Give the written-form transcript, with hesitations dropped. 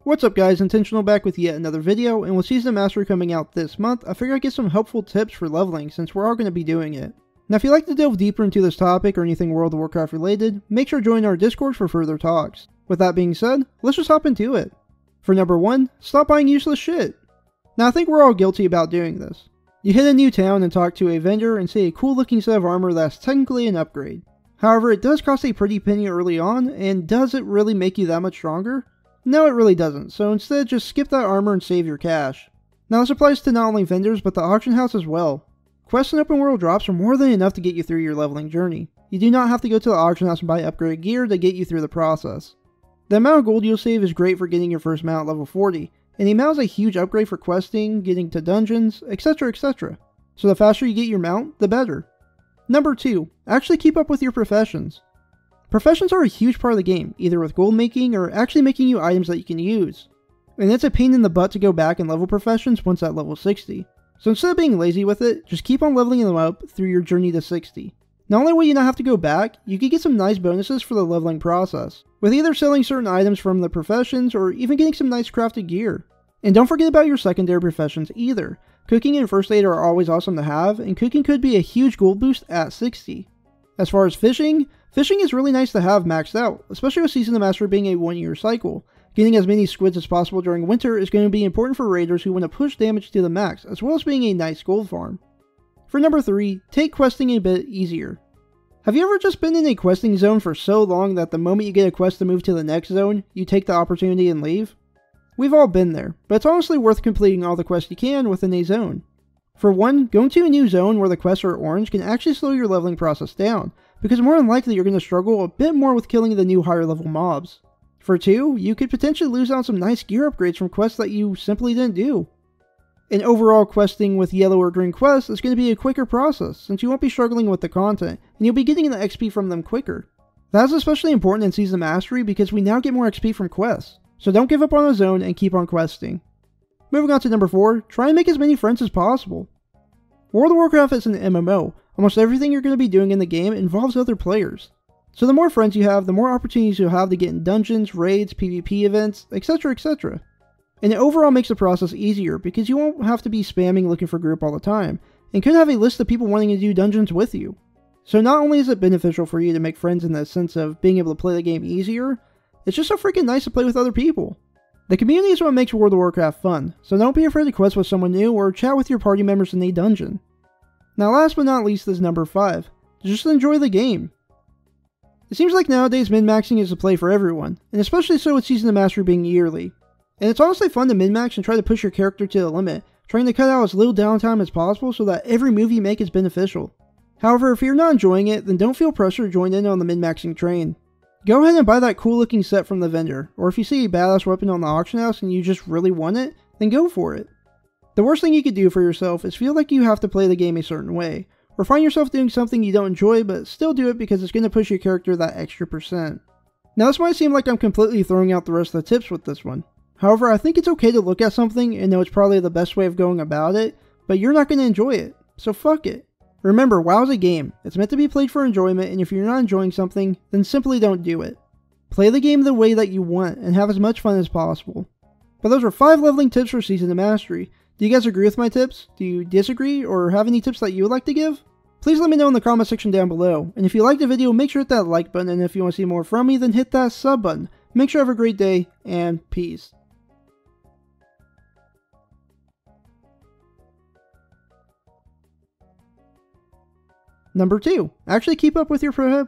What's up guys, Intentional back with yet another video, and with Season of Mastery coming out this month, I figured I'd get some helpful tips for leveling since we're all going to be doing it. Now if you'd like to delve deeper into this topic or anything World of Warcraft related, make sure to join our Discord for further talks. With that being said, let's just hop into it. For number 1, stop buying useless shit. Now I think we're all guilty about doing this. You hit a new town and talk to a vendor and see a cool looking set of armor that's technically an upgrade. However, it does cost a pretty penny early on, and does it really make you that much stronger? No, it really doesn't, so instead just skip that armor and save your cash. Now this applies to not only vendors, but the auction house as well. Quests and open world drops are more than enough to get you through your leveling journey. You do not have to go to the auction house and buy upgraded gear to get you through the process. The amount of gold you'll save is great for getting your first mount at level 40, and the amount is a huge upgrade for questing, getting to dungeons, etc, etc. So the faster you get your mount, the better. Number 2, actually keep up with your professions. Professions are a huge part of the game, either with gold making or actually making you items that you can use. And it's a pain in the butt to go back and level professions once at level 60. So instead of being lazy with it, just keep on leveling them up through your journey to 60. Not only will you not have to go back, you can get some nice bonuses for the leveling process, with either selling certain items from the professions or even getting some nice crafted gear. And don't forget about your secondary professions either. Cooking and first aid are always awesome to have, and cooking could be a huge gold boost at 60. As far as fishing is really nice to have maxed out, especially with Season of Mastery being a 1-year cycle. Getting as many squids as possible during winter is going to be important for raiders who want to push damage to the max, as well as being a nice gold farm. For number 3, take questing a bit easier. Have you ever just been in a questing zone for so long that the moment you get a quest to move to the next zone, you take the opportunity and leave? We've all been there, but it's honestly worth completing all the quests you can within a zone. For one, going to a new zone where the quests are orange can actually slow your leveling process down, because more than likely you're going to struggle a bit more with killing the new higher level mobs. For 2, you could potentially lose out on some nice gear upgrades from quests that you simply didn't do. And overall, questing with yellow or green quests is going to be a quicker process, since you won't be struggling with the content, and you'll be getting the XP from them quicker. That is especially important in Season of Mastery because we now get more XP from quests, so don't give up on a zone and keep on questing. Moving on to number 4, try and make as many friends as possible. World of Warcraft is an MMO. Almost everything you're going to be doing in the game involves other players. So the more friends you have, the more opportunities you'll have to get in dungeons, raids, PvP events, etc, etc. And it overall makes the process easier because you won't have to be spamming looking for group all the time, and could have a list of people wanting to do dungeons with you. So not only is it beneficial for you to make friends in the sense of being able to play the game easier, it's just so freaking nice to play with other people. The community is what makes World of Warcraft fun, so don't be afraid to quest with someone new or chat with your party members in a dungeon. Now last but not least is number 5, just enjoy the game. It seems like nowadays min-maxing is the play for everyone, and especially so with Season of Mastery being yearly. And it's honestly fun to min-max and try to push your character to the limit, trying to cut out as little downtime as possible so that every move you make is beneficial. However, if you're not enjoying it, then don't feel pressure to join in on the min-maxing train. Go ahead and buy that cool looking set from the vendor, or if you see a badass weapon on the auction house and you just really want it, then go for it. The worst thing you could do for yourself is feel like you have to play the game a certain way, or find yourself doing something you don't enjoy but still do it because it's going to push your character that extra %. Now this might seem like I'm completely throwing out the rest of the tips with this one. However, I think it's okay to look at something and know it's probably the best way of going about it, but you're not going to enjoy it, so fuck it. Remember, WoW is a game. It's meant to be played for enjoyment, and if you're not enjoying something, then simply don't do it. Play the game the way that you want and have as much fun as possible. But those are 5 leveling tips for Season of Mastery. Do you guys agree with my tips? Do you disagree, or have any tips that you would like to give? Please let me know in the comment section down below, and if you liked the video, make sure to hit that like button, and if you want to see more from me, then hit that sub button. Make sure you have a great day, and peace. Number 2, actually keep up with your professions.